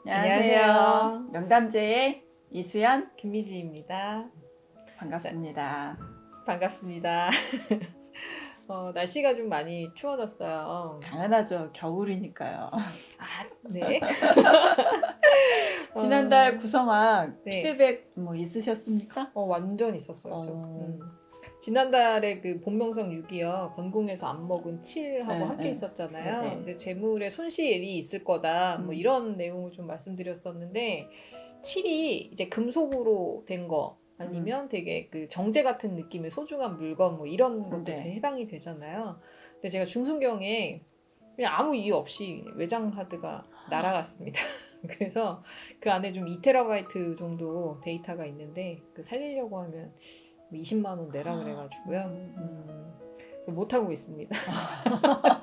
안녕하세요. 명담제의 이수연 김미지입니다. 반갑습니다. 반갑습니다. 날씨가 좀 많이 추워졌어요. 당연하죠. 겨울이니까요. 네. 지난달 구성학 네. 피드백 뭐 있으셨습니까? 완전 있었어요. 어. 지난달에 그 본명성 6이요. 건궁에서 안 먹은 7하고 네, 함께 네. 있었잖아요. 네, 네. 근데 재물에 손실이 있을 거다. 뭐 음. 이런 내용을 좀 말씀드렸었는데 7이 이제 금속으로 된 거 아니면 되게 그 정제 같은 느낌의 소중한 물건 뭐 이런 것도 네. 해당이 되잖아요. 근데 제가 중순경에 그냥 아무 이유 없이 외장 하드가 날아갔습니다. 그래서 그 안에 좀 2TB 정도 데이터가 있는데 그 살리려고 하면 20만 원 내라 그래가지고요. 못 하고 있습니다.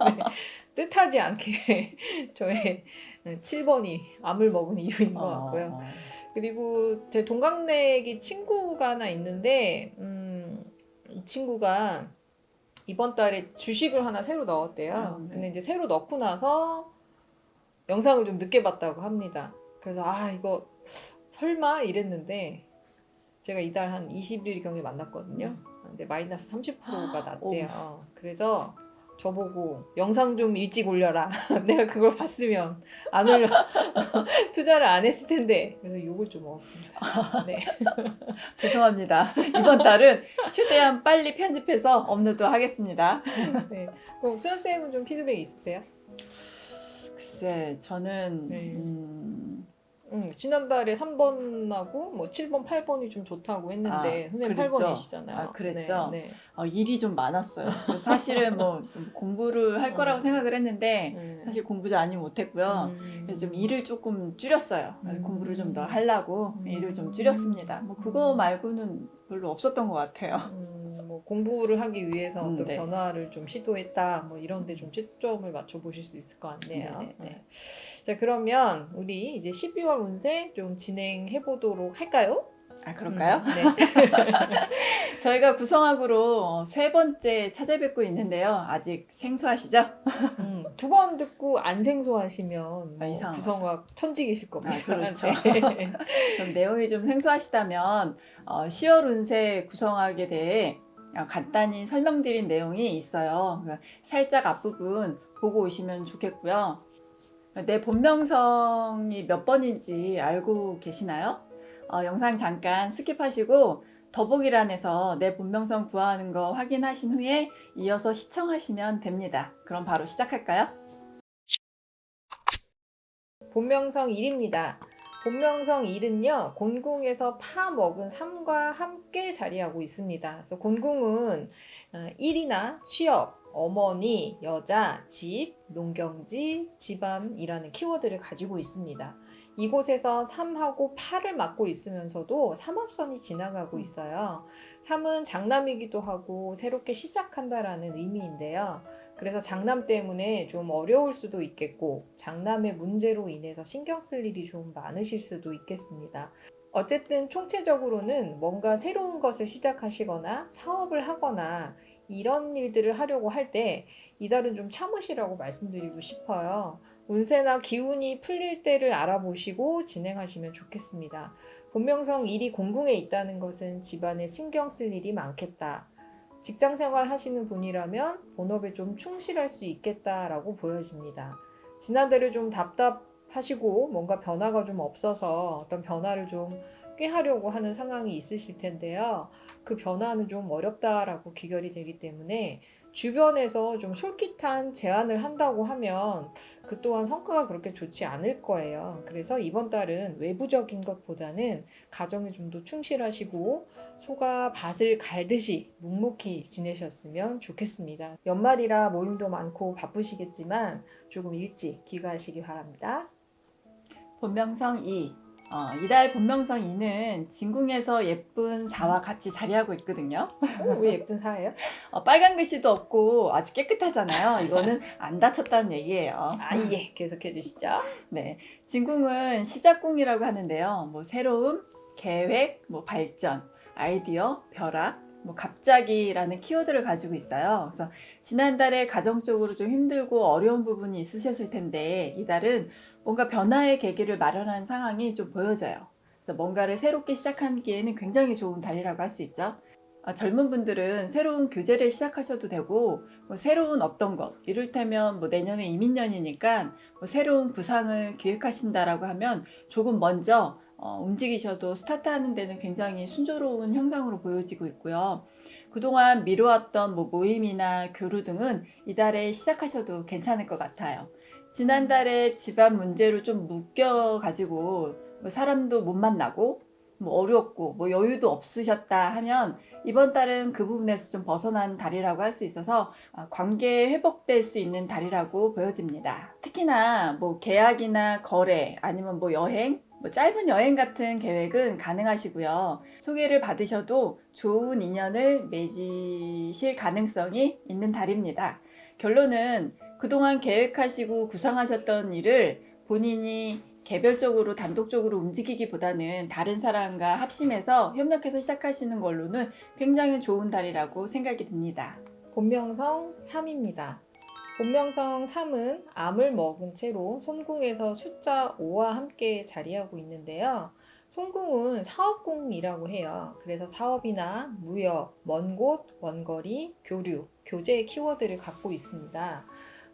네, 뜻하지 않게 저의 7번이 암을 먹은 이유인 것 같고요. 그리고 제 동갑내기 친구가 하나 있는데 이 친구가 이번 달에 주식을 하나 새로 넣었대요. 네. 근데 이제 새로 넣고 나서 영상을 좀 늦게 봤다고 합니다. 그래서 이거 설마 이랬는데 제가 이달 한 20일 경에 만났거든요. 근데 마이너스 30%가 났대요. 그래서 저보고 영상 좀 일찍 올려라. 내가 그걸 봤으면 안 올려 투자를 안 했을 텐데. 그래서 욕을 좀 먹었습니다. 네. 죄송합니다. 이번 달은 최대한 빨리 편집해서 업로드 하겠습니다. 네. 그럼 수연 쌤은 좀 피드백 있으세요? 글쎄, 저는 네. 지난달에 3번하고 뭐 7번, 8번이 좀 좋다고 했는데 선생님 그랬죠. 8번이시잖아요. 그랬죠. 네, 네. 일이 좀 많았어요. 사실은 뭐 공부를 할 거라고 생각을 했는데 사실 공부 많이 못했고요. 그래서 좀 일을 조금 줄였어요. 공부를 좀 더 하려고 일을 좀 줄였습니다. 뭐 그거 말고는 별로 없었던 것 같아요. 뭐 공부를 하기 위해서 어떤 네. 변화를 좀 시도했다. 뭐 이런 데 좀 초점을 맞춰 보실 수 있을 것 같네요. 네. 네. 자, 그러면 우리 이제 12월 운세 좀 진행해 보도록 할까요? 그럴까요? 네. 저희가 구성학으로 세 번째 찾아뵙고 있는데요. 아직 생소하시죠? 2번 듣고 안 생소하시면 뭐 이상한 구성학 천직이실 겁니다. 그렇죠. 네. 그럼 내용이 좀 생소하시다면 10월 운세 구성학에 대해 간단히 설명드린 내용이 있어요. 살짝 앞부분 보고 오시면 좋겠고요. 내 본명성이 몇 번인지 알고 계시나요? 영상 잠깐 스킵하시고 더보기란에서 내 본명성 구하는 거 확인하신 후에 이어서 시청하시면 됩니다. 그럼 바로 시작할까요? 본명성 1입니다. 본명성 1은요, 곤궁에서 파 먹은 3과 함께 자리하고 있습니다. 그래서 곤궁은 일이나 취업, 어머니, 여자, 집, 농경지, 집안이라는 키워드를 가지고 있습니다. 이곳에서 3하고 8을 맡고 있으면서도 3합선이 지나가고 있어요. 3은 장남이기도 하고 새롭게 시작한다라는 의미인데요. 그래서 장남 때문에 좀 어려울 수도 있겠고 장남의 문제로 인해서 신경 쓸 일이 좀 많으실 수도 있겠습니다. 어쨌든 총체적으로는 뭔가 새로운 것을 시작하시거나 사업을 하거나 이런 일들을 하려고 할 때 이달은 좀 참으시라고 말씀드리고 싶어요. 운세나 기운이 풀릴 때를 알아보시고 진행하시면 좋겠습니다. 본명성 1이 공궁에 있다는 것은 집안에 신경 쓸 일이 많겠다. 직장 생활 하시는 분이라면 본업에 좀 충실할 수 있겠다라고 보여집니다. 지난달에 좀 답답하시고 뭔가 변화가 좀 없어서 어떤 변화를 좀 꾀하려고 하는 상황이 있으실 텐데요. 그 변화는 좀 어렵다라고 귀결이 되기 때문에 주변에서 좀 솔깃한 제안을 한다고 하면 그 또한 성과가 그렇게 좋지 않을 거예요. 그래서 이번 달은 외부적인 것보다는 가정에 좀 더 충실하시고 소가 밭을 갈듯이 묵묵히 지내셨으면 좋겠습니다. 연말이라 모임도 많고 바쁘시겠지만 조금 일찍 귀가하시기 바랍니다. 본명성 2. 이달 본명성 2는 진궁에서 예쁜 4와 같이 자리하고 있거든요. 왜 예쁜 사예요? 빨간 글씨도 없고 아주 깨끗하잖아요. 이거는 안 다쳤다는 얘기예요. 예. 계속해 주시죠. 네, 진궁은 시작궁이라고 하는데요. 뭐 새로움, 계획, 뭐 발전, 아이디어, 벼락, 뭐 갑자기라는 키워드를 가지고 있어요. 그래서 지난달에 가정적으로 좀 힘들고 어려운 부분이 있으셨을 텐데 이달은 뭔가 변화의 계기를 마련하는 상황이 좀 보여져요. 그래서 뭔가를 새롭게 시작하기에는 굉장히 좋은 달이라고 할 수 있죠. 젊은 분들은 새로운 교제를 시작하셔도 되고 뭐 새로운 어떤 것 이를테면 뭐 내년에 이민년이니까 뭐 새로운 구상을 기획하신다라고 하면 조금 먼저 움직이셔도 스타트하는 데는 굉장히 순조로운 형상으로 보여지고 있고요. 그동안 미뤄왔던 뭐 모임이나 교류 등은 이달에 시작하셔도 괜찮을 것 같아요. 지난달에 집안 문제로 좀 묶여가지고 뭐 사람도 못 만나고 뭐 어렵고 뭐 여유도 없으셨다 하면 이번 달은 그 부분에서 좀 벗어난 달이라고 할 수 있어서 관계 회복될 수 있는 달이라고 보여집니다. 특히나 뭐 계약이나 거래 아니면 뭐 여행 뭐 짧은 여행 같은 계획은 가능하시고요. 소개를 받으셔도 좋은 인연을 맺으실 가능성이 있는 달입니다. 결론은 그동안 계획하시고 구상하셨던 일을 본인이 개별적으로 단독적으로 움직이기보다는 다른 사람과 합심해서 협력해서 시작하시는 걸로는 굉장히 좋은 달이라고 생각이 듭니다. 본명성 3입니다. 본명성 3은 암을 먹은 채로 손궁에서 숫자 5와 함께 자리하고 있는데요. 손궁은 사업궁이라고 해요. 그래서 사업이나 무역, 먼 곳, 원거리, 교류, 교제의 키워드를 갖고 있습니다.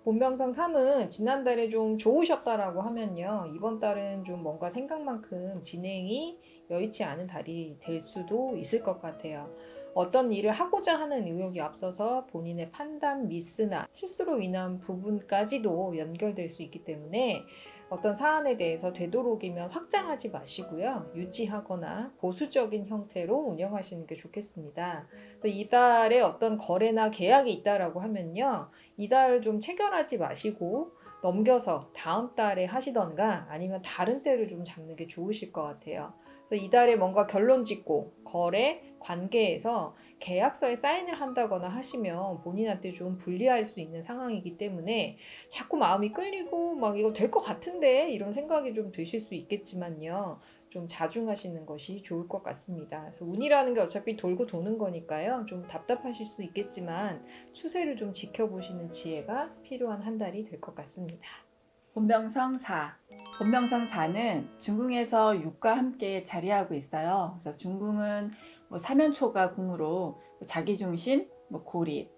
본명성 3은 지난달에 좀 좋으셨다라고 하면요. 이번 달은 좀 뭔가 생각만큼 진행이 여의치 않은 달이 될 수도 있을 것 같아요. 어떤 일을 하고자 하는 의욕이 앞서서 본인의 판단 미스나 실수로 인한 부분까지도 연결될 수 있기 때문에 어떤 사안에 대해서 되도록이면 확장하지 마시고요. 유지하거나 보수적인 형태로 운영하시는 게 좋겠습니다. 그래서 이달에 어떤 거래나 계약이 있다라고 하면요. 이달 좀 체결하지 마시고 넘겨서 다음 달에 하시던가 아니면 다른 때를 좀 잡는 게 좋으실 것 같아요. 그래서 이달에 뭔가 결론 짓고 거래, 관계에서 계약서에 사인을 한다거나 하시면 본인한테 좀 불리할 수 있는 상황이기 때문에 자꾸 마음이 끌리고 막 이거 될 것 같은데 이런 생각이 좀 드실 수 있겠지만요. 좀 자중하시는 것이 좋을 것 같습니다. 그래서 운이라는 게 어차피 돌고 도는 거니까요. 좀 답답하실 수 있겠지만 추세를 좀 지켜보시는 지혜가 필요한 한 달이 될 것 같습니다. 본명성 4. 본명성 4는 중궁에서 6과 함께 자리하고 있어요. 그래서 중궁은 뭐 사면초가 궁으로 자기중심, 뭐 고립,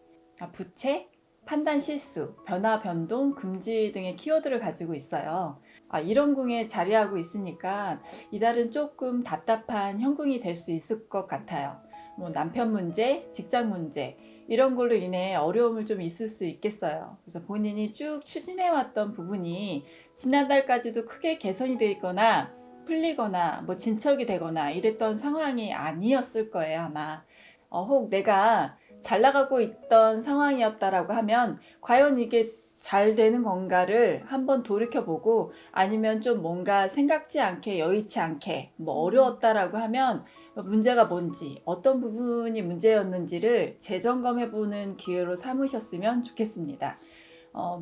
부채, 판단 실수, 변화 변동, 금지 등의 키워드를 가지고 있어요. 이런 궁에 자리하고 있으니까 이달은 조금 답답한 형궁이 될 수 있을 것 같아요. 뭐 남편 문제, 직장 문제 이런 걸로 인해 어려움을 좀 있을 수 있겠어요. 그래서 본인이 쭉 추진해왔던 부분이 지난달까지도 크게 개선이 돼 있거나 풀리거나 뭐 진척이 되거나 이랬던 상황이 아니었을 거예요, 아마. 혹 내가 잘 나가고 있던 상황이었다라고 하면 과연 이게 잘 되는 건가를 한번 돌이켜보고 아니면 좀 뭔가 생각지 않게 여의치 않게 뭐 어려웠다라고 하면 문제가 뭔지 어떤 부분이 문제였는지를 재점검해보는 기회로 삼으셨으면 좋겠습니다.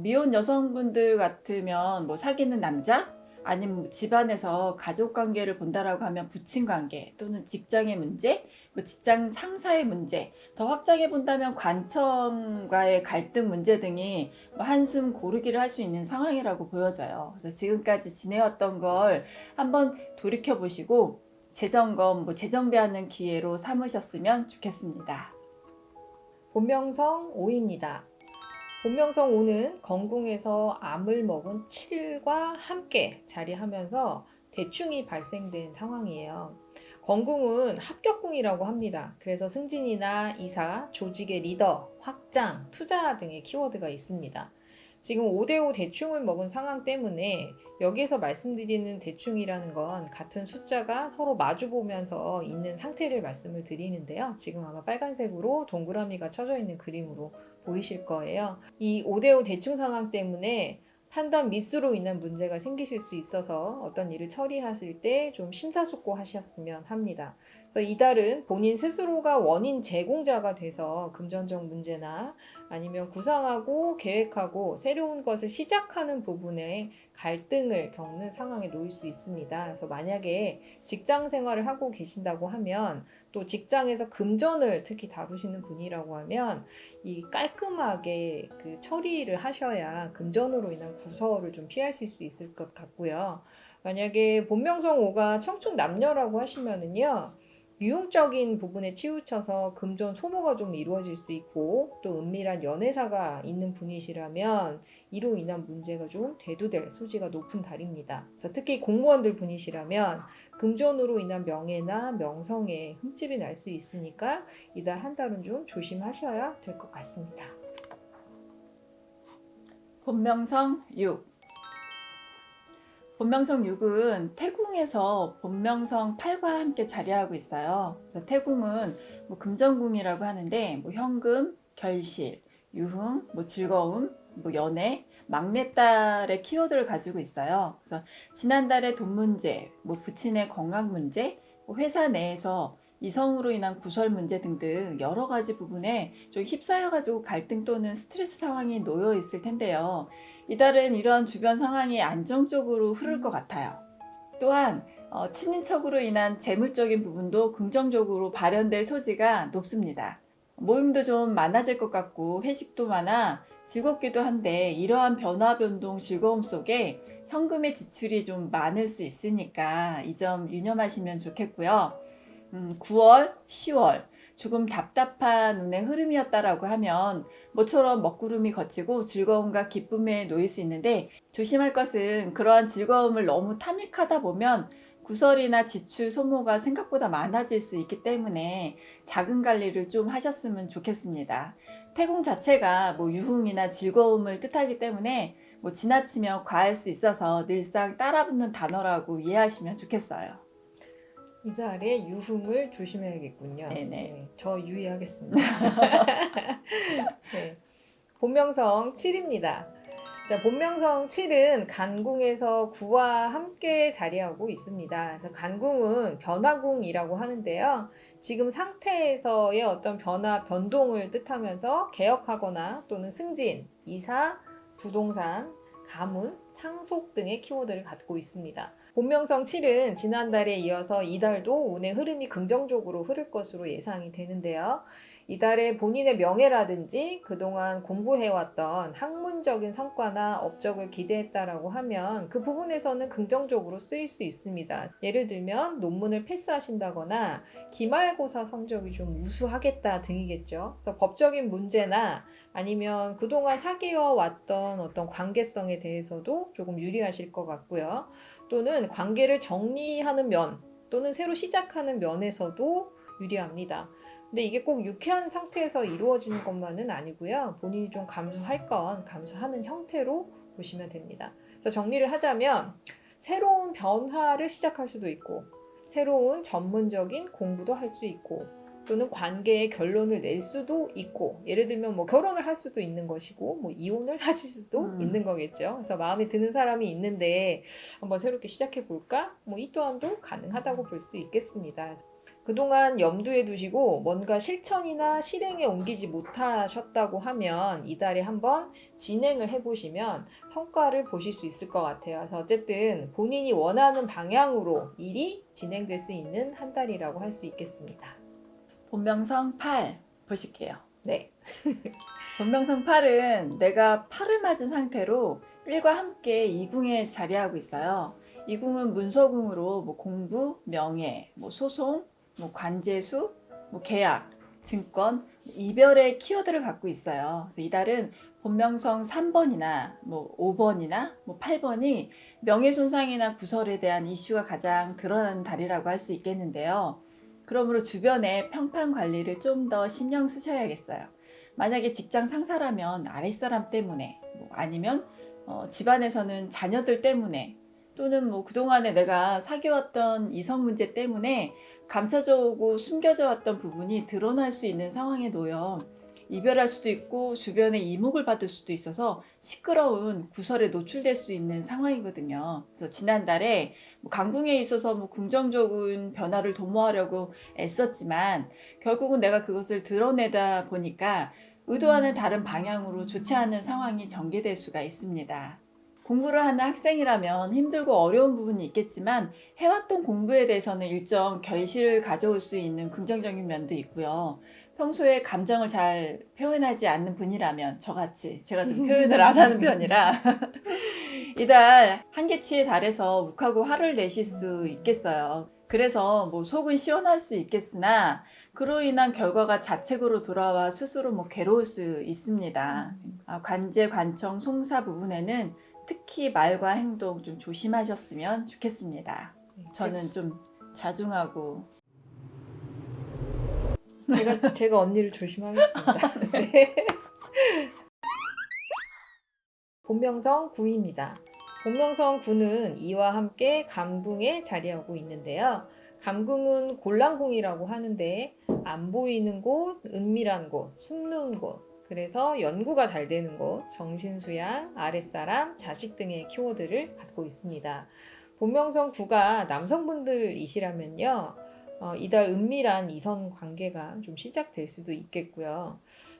미혼 여성분들 같으면 뭐 사귀는 남자 아니면 집안에서 가족관계를 본다라고 하면 부친관계 또는 직장의 문제, 뭐 직장 상사의 문제, 더 확장해 본다면 관청과의 갈등 문제 등이 뭐 한숨 고르기를 할 수 있는 상황이라고 보여져요. 그래서 지금까지 지내왔던 걸 한번 돌이켜 보시고 재점검, 뭐 재정비하는 기회로 삼으셨으면 좋겠습니다. 본명성 5입니다. 본명성 5는 건궁에서 암을 먹은 7과 함께 자리하면서 대충이 발생된 상황이에요. 건궁은 합격궁이라고 합니다. 그래서 승진이나 이사, 조직의 리더, 확장, 투자 등의 키워드가 있습니다. 지금 5대5 대충을 먹은 상황 때문에 여기에서 말씀드리는 대충이라는 건 같은 숫자가 서로 마주보면서 있는 상태를 말씀을 드리는데요. 지금 아마 빨간색으로 동그라미가 쳐져 있는 그림으로 보이실 거예요. 이 5대5 대충 상황 때문에 판단 미스로 인한 문제가 생기실 수 있어서 어떤 일을 처리하실 때 좀 심사숙고하셨으면 합니다. 그래서 이달은 본인 스스로가 원인 제공자가 돼서 금전적 문제나 아니면 구상하고 계획하고 새로운 것을 시작하는 부분에 갈등을 겪는 상황에 놓일 수 있습니다. 그래서 만약에 직장 생활을 하고 계신다고 하면 또 직장에서 금전을 특히 다루시는 분이라고 하면 이 깔끔하게 그 처리를 하셔야 금전으로 인한 구설을 좀 피하실 수 있을 것 같고요. 만약에 본명성 5가 청춘 남녀라고 하시면은요. 유흥적인 부분에 치우쳐서 금전 소모가 좀 이루어질 수 있고 또 은밀한 연애사가 있는 분이시라면 이로 인한 문제가 좀 대두될 소지가 높은 달입니다. 그래서 특히 공무원들 분이시라면 금전으로 인한 명예나 명성에 흠집이 날 수 있으니까 이달 한 달은 좀 조심하셔야 될 것 같습니다. 본명성 6. 본명성 6은 태궁에서 본명성 8과 함께 자리하고 있어요. 그래서 태궁은 뭐 금전궁이라고 하는데 뭐 현금, 결실, 유흥, 뭐 즐거움, 뭐 연애, 막내딸의 키워드를 가지고 있어요. 그래서 지난달에 돈 문제, 뭐 부친의 건강 문제, 뭐 회사 내에서 이성으로 인한 구설 문제 등등 여러 가지 부분에 좀 휩싸여가지고 갈등 또는 스트레스 상황이 놓여 있을 텐데요. 이달은 이러한 주변 상황이 안정적으로 흐를 것 같아요. 또한 친인척으로 인한 재물적인 부분도 긍정적으로 발현될 소지가 높습니다. 모임도 좀 많아질 것 같고 회식도 많아 즐겁기도 한데 이러한 변화, 변동, 즐거움 속에 현금의 지출이 좀 많을 수 있으니까 이 점 유념하시면 좋겠고요. 9월, 10월 조금 답답한 운의 흐름이었다라고 하면 모처럼 먹구름이 걷히고 즐거움과 기쁨에 놓일 수 있는데 조심할 것은 그러한 즐거움을 너무 탐닉하다 보면 구설이나 지출 소모가 생각보다 많아질 수 있기 때문에 작은 관리를 좀 하셨으면 좋겠습니다. 태궁 자체가 뭐 유흥이나 즐거움을 뜻하기 때문에 뭐 지나치면 과할 수 있어서 늘상 따라붙는 단어라고 이해하시면 좋겠어요. 이달에 유흥을 조심해야겠군요. 네네. 네, 저 유의하겠습니다. 네, 본명성 7입니다. 자, 본명성 7은 간궁에서 9와 함께 자리하고 있습니다. 그래서 간궁은 변화궁이라고 하는데요. 지금 상태에서의 어떤 변화, 변동을 뜻하면서 개혁하거나 또는 승진, 이사, 부동산, 가문, 상속 등의 키워드를 갖고 있습니다. 본명성 7은 지난달에 이어서 이달도 운의 흐름이 긍정적으로 흐를 것으로 예상이 되는데요. 이달에 본인의 명예라든지 그동안 공부해왔던 학문적인 성과나 업적을 기대했다라고 하면 그 부분에서는 긍정적으로 쓰일 수 있습니다. 예를 들면 논문을 패스하신다거나 기말고사 성적이 좀 우수하겠다 등이겠죠. 그래서 법적인 문제나 아니면 그동안 사귀어 왔던 어떤 관계성에 대해서도 조금 유리하실 것 같고요. 또는 관계를 정리하는 면 또는 새로 시작하는 면에서도 유리합니다. 근데 이게 꼭 유쾌한 상태에서 이루어지는 것만은 아니고요. 본인이 좀 감수할 건 감수하는 형태로 보시면 됩니다. 그래서 정리를 하자면 새로운 변화를 시작할 수도 있고 새로운 전문적인 공부도 할 수 있고 또는 관계의 결론을 낼 수도 있고 예를 들면 뭐 결혼을 할 수도 있는 것이고 뭐 이혼을 하실 수도 있는 거겠죠. 그래서 마음에 드는 사람이 있는데 한번 새롭게 시작해 볼까? 뭐 이 또한도 가능하다고 볼 수 있겠습니다. 그동안 염두에 두시고 뭔가 실천이나 실행에 옮기지 못하셨다고 하면 이달에 한번 진행을 해보시면 성과를 보실 수 있을 것 같아요. 그래서 어쨌든 본인이 원하는 방향으로 일이 진행될 수 있는 한 달이라고 할 수 있겠습니다. 본명성 8 보실게요. 네. 본명성 8은 내가 8을 맞은 상태로 1과 함께 2궁에 자리하고 있어요. 2궁은 문서궁으로 뭐 공부, 명예, 뭐 소송, 뭐 관제수, 뭐 계약, 증권, 이별의 키워드를 갖고 있어요. 그래서 이달은 본명성 3번이나 뭐 5번이나 뭐 8번이 명예손상이나 구설에 대한 이슈가 가장 드러나는 달이라고 할 수 있겠는데요. 그러므로 주변의 평판 관리를 좀 더 신경 쓰셔야겠어요. 만약에 직장 상사라면 아랫사람 때문에 뭐 아니면 집안에서는 자녀들 때문에 또는 뭐 그동안에 내가 사귀었던 이성 문제 때문에 감춰져 오고 숨겨져 왔던 부분이 드러날 수 있는 상황에 놓여 이별할 수도 있고 주변에 이목을 받을 수도 있어서 시끄러운 구설에 노출될 수 있는 상황이거든요. 그래서 지난달에 강궁에 있어서 긍정적인 변화를 도모하려고 애썼지만 결국은 내가 그것을 드러내다 보니까 의도와는 다른 방향으로 좋지 않은 상황이 전개될 수가 있습니다. 공부를 하는 학생이라면 힘들고 어려운 부분이 있겠지만 해왔던 공부에 대해서는 일정 결실을 가져올 수 있는 긍정적인 면도 있고요. 평소에 감정을 잘 표현하지 않는 분이라면 저같이 제가 좀 표현을 안 하는 편이라 이달 한계치에 달해서 욱하고 화를 내실 수 있겠어요. 그래서 속은 시원할 수 있겠으나 그로 인한 결과가 자책으로 돌아와 스스로 괴로울 수 있습니다. 관제, 관청, 송사 부분에는 특히 말과 행동 좀 조심하셨으면 좋겠습니다. 저는 좀 자중하고 제가 언니를 조심하겠습니다. 네. 본명성 9입니다. 본명성 9는 이와 함께 감궁에 자리하고 있는데요. 감궁은 곤란궁이라고 하는데 안 보이는 곳, 은밀한 곳, 숨는 곳, 그래서 연구가 잘 되는 곳, 정신수양, 아랫사람, 자식 등의 키워드를 갖고 있습니다. 본명성 9가 남성분들이시라면요. 이달 은밀한 이성 관계가 좀 시작될 수도 있겠고요.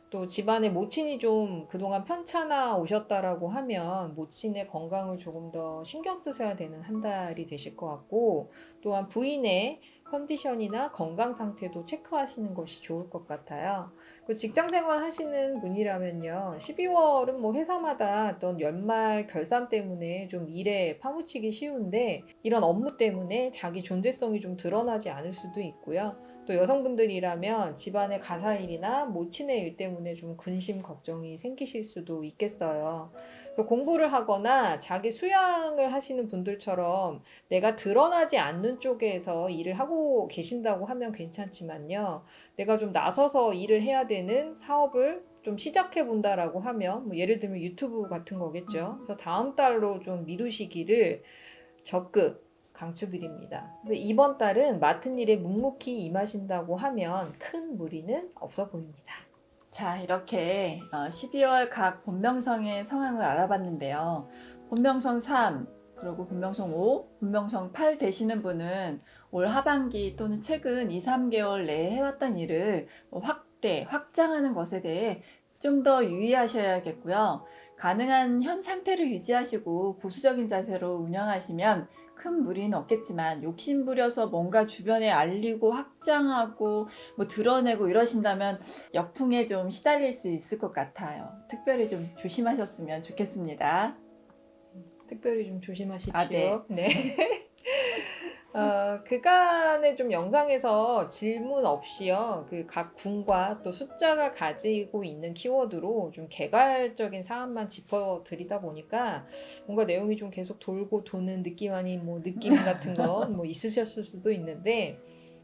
또 집안에 모친이 좀 그동안 편찮아 오셨다라고 하면 모친의 건강을 조금 더 신경 쓰셔야 되는 한 달이 되실 것 같고, 또한 부인의 컨디션이나 건강 상태도 체크하시는 것이 좋을 것 같아요. 그 직장 생활 하시는 분이라면요, 12월은 회사마다 어떤 연말 결산 때문에 좀 일에 파묻히기 쉬운데 이런 업무 때문에 자기 존재성이 좀 드러나지 않을 수도 있고요. 또 여성분들이라면 집안의 가사일이나 모친의 일 때문에 좀 근심 걱정이 생기실 수도 있겠어요. 그래서 공부를 하거나 자기 수양을 하시는 분들처럼 내가 드러나지 않는 쪽에서 일을 하고 계신다고 하면 괜찮지만요. 내가 좀 나서서 일을 해야 되는 사업을 좀 시작해 본다라고 하면 예를 들면 유튜브 같은 거겠죠. 그래서 다음 달로 좀 미루시기를 적극 강추드립니다. 그래서 이번 달은 맡은 일에 묵묵히 임하신다고 하면 큰 무리는 없어 보입니다. 자, 이렇게 12월 각 본명성의 상황을 알아봤는데요. 본명성 3, 그리고 본명성 5, 본명성 8 되시는 분은 올 하반기 또는 최근 2, 3개월 내에 해왔던 일을 확대, 확장하는 것에 대해 좀 더 유의하셔야겠고요. 가능한 현 상태를 유지하시고 보수적인 자세로 운영하시면 큰 무리는 없겠지만 욕심부려서 뭔가 주변에 알리고 확장하고 드러내고 이러신다면 역풍에 좀 시달릴 수 있을 것 같아요. 특별히 좀 조심하셨으면 좋겠습니다. 특별히 좀 조심하십시오. 아, 네. 네. 그간의 좀 영상에서 질문 없이요, 그 각 궁과 또 숫자가 가지고 있는 키워드로 좀 개괄적인 사안만 짚어드리다 보니까 뭔가 내용이 좀 계속 돌고 도는 느낌 아닌 느낌 같은 거 있으셨을 수도 있는데,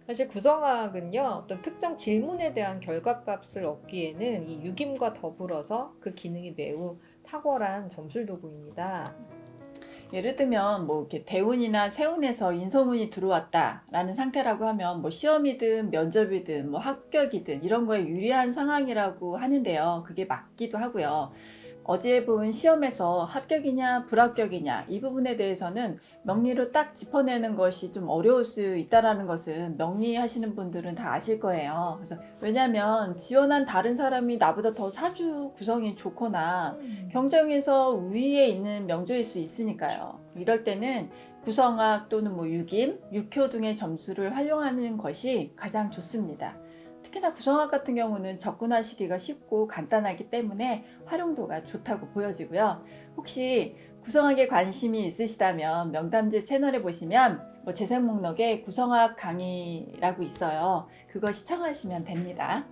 사실 구성학은요, 어떤 특정 질문에 대한 결과값을 얻기에는 이 유김과 더불어서 그 기능이 매우 탁월한 점술도구입니다. 예를 들면 이렇게 대운이나 세운에서 인성운이 들어왔다라는 상태라고 하면 시험이든 면접이든 합격이든 이런 거에 유리한 상황이라고 하는데요. 그게 맞기도 하고요. 어제 본 시험에서 합격이냐 불합격이냐 이 부분에 대해서는 명리로 딱 짚어내는 것이 좀 어려울 수 있다는 것은 명리하시는 분들은 다 아실 거예요. 그래서 왜냐하면 지원한 다른 사람이 나보다 더 사주 구성이 좋거나 경쟁에서 우위에 있는 명조일 수 있으니까요. 이럴 때는 구성학 또는 유김, 육효 등의 점수를 활용하는 것이 가장 좋습니다. 특히나 구성학 같은 경우는 접근하시기가 쉽고 간단하기 때문에 활용도가 좋다고 보여지고요. 혹시 구성학에 관심이 있으시다면 명담제 채널에 보시면 재생 목록에 구성학 강의라고 있어요. 그거 시청하시면 됩니다.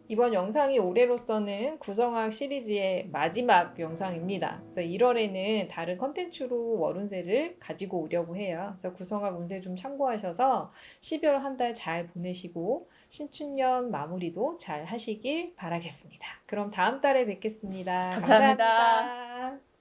이번 영상이 올해로서는 구성학 시리즈의 마지막 영상입니다. 그래서 1월에는 다른 컨텐츠로 월운세를 가지고 오려고 해요. 그래서 구성학 운세 좀 참고하셔서 12월 한 달 잘 보내시고 신춘년 마무리도 잘 하시길 바라겠습니다. 그럼 다음 달에 뵙겠습니다. 감사합니다. 감사합니다.